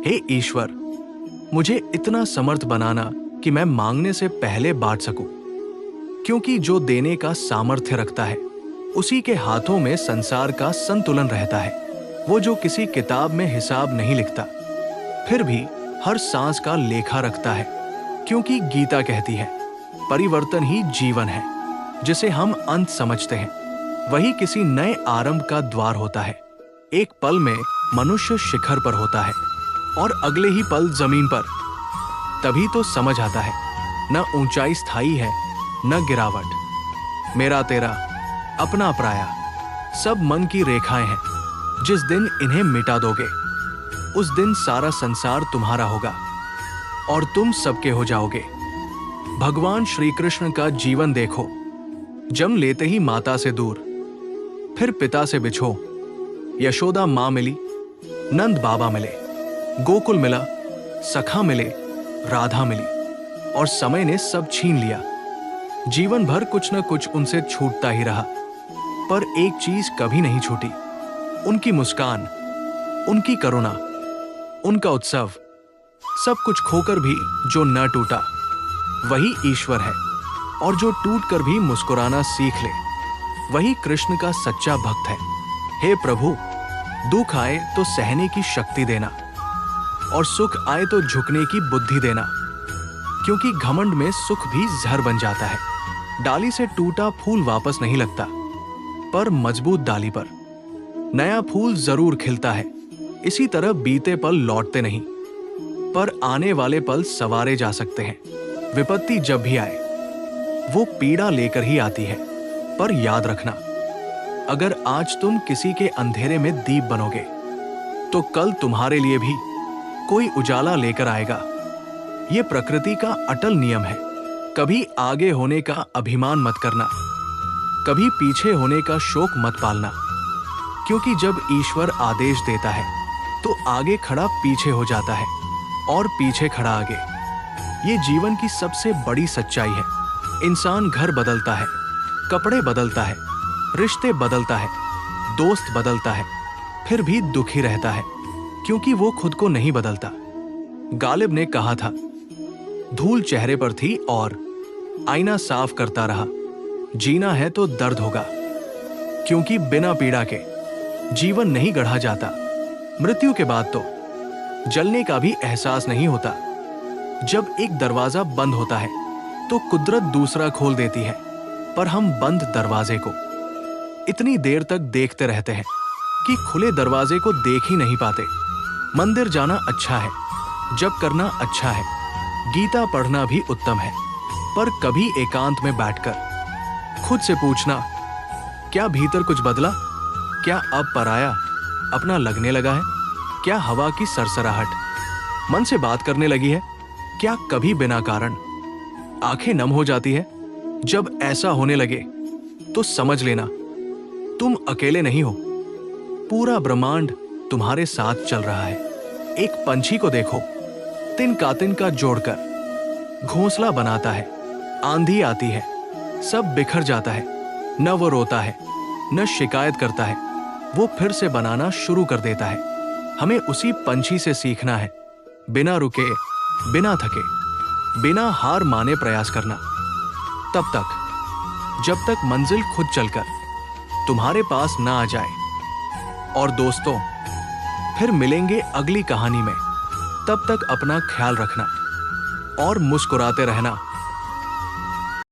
हे ईश्वर, मुझे इतना समर्थ बनाना कि मैं मांगने से पहले बांट सकूं, क्योंकि जो देने का सामर्थ्य रखता है उसी के हाथों में संसार का संतुलन रहता है। वो जो किसी किताब में हिसाब नहीं लिखता, फिर भी हर सांस का लेखा रखता है, क्योंकि गीता कहती है परिवर्तन ही जीवन है। जिसे हम अंत समझते हैं वही किसी नए आरंभ का द्वार होता है। एक पल में मनुष्य शिखर पर होता है और अगले ही पल जमीन पर। तभी तो समझ आता है न ऊंचाई स्थायी है न गिरावट। मेरा तेरा, अपना पराया, सब मन की रेखाएं हैं। जिस दिन इन्हें मिटा दोगे उस दिन सारा संसार तुम्हारा होगा और तुम सबके हो जाओगे। भगवान श्री कृष्ण का जीवन देखो। जन्म लेते ही माता से दूर, फिर पिता से बिछो। यशोदा मां मिली, नंद बाबा मिले, गोकुल मिला, सखा मिले, राधा मिली, और समय ने सब छीन लिया। जीवन भर कुछ न कुछ उनसे छूटता ही रहा, पर एक चीज कभी नहीं छूटी, उनकी मुस्कान, उनकी करुणा, उनका उत्सव। सब कुछ खोकर भी जो न टूटा वही ईश्वर है, और जो टूटकर भी मुस्कुराना सीख ले वही कृष्ण का सच्चा भक्त है। हे प्रभु, दुख आए तो सहने की शक्ति देना और सुख आए तो झुकने की बुद्धि देना, क्योंकि घमंड में सुख भी जहर बन जाता है। डाली से टूटा फूल वापस नहीं लगता, पर मजबूत डाली पर नया फूल जरूर खिलता है। इसी तरह बीते पल लौटते नहीं, पर आने वाले पल सवारे जा सकते हैं। विपत्ति जब भी आए वो पीड़ा लेकर ही आती है, पर याद रखना, अगर आज तुम किसी के अंधेरे में दीप बनोगे तो कल तुम्हारे लिए भी कोई उजाला लेकर आएगा। ये प्रकृति का अटल नियम है। कभी आगे होने का अभिमान मत करना, कभी पीछे होने का शोक मत पालना, क्योंकि जब ईश्वर आदेश देता है तो आगे खड़ा पीछे हो जाता है और पीछे खड़ा आगे। ये जीवन की सबसे बड़ी सच्चाई है। इंसान घर बदलता है, कपड़े बदलता है, रिश्ते बदलता है, दोस्त बदलता है, फिर भी दुखी रहता है, क्योंकि वो खुद को नहीं बदलता। गालिब ने कहा था, धूल चेहरे पर थी और आईना साफ करता रहा। जीना है तो दर्द होगा, क्योंकि बिना पीड़ा के जीवन नहीं गढ़ा जाता। मृत्यु के बाद तो जलने का भी एहसास नहीं होता। जब एक दरवाजा बंद होता है तो कुदरत दूसरा खोल देती है, पर हम बंद दरवाजे को इतनी देर तक देखते रहते हैं कि खुले दरवाजे को देख ही नहीं पाते। मंदिर जाना अच्छा है, जप करना अच्छा है, गीता पढ़ना भी उत्तम है, पर कभी एकांत में बैठकर खुद से पूछना, क्या भीतर कुछ बदला? क्या अब पराया अपना लगने लगा है? क्या हवा की सरसराहट मन से बात करने लगी है? क्या कभी बिना कारण आंखें नम हो जाती है? जब ऐसा होने लगे तो समझ लेना तुम अकेले नहीं हो, पूरा ब्रह्मांड तुम्हारे साथ चल रहा है। एक पंछी को देखो, तिनका का जोड़कर घोंसला बनाता है। आंधी आती है, सब बिखर जाता है, न वो रोता है न शिकायत करता है, वो फिर से बनाना शुरू कर देता है। हमें उसी पंछी से सीखना है, बिना रुके, बिना थके, बिना हार माने प्रयास करना, तब तक जब तक मंजिल खुद चलकर तुम्हारे पास ना आ जाए। और दोस्तों, फिर मिलेंगे अगली कहानी में। तब तक अपना ख्याल रखना और मुस्कुराते रहना।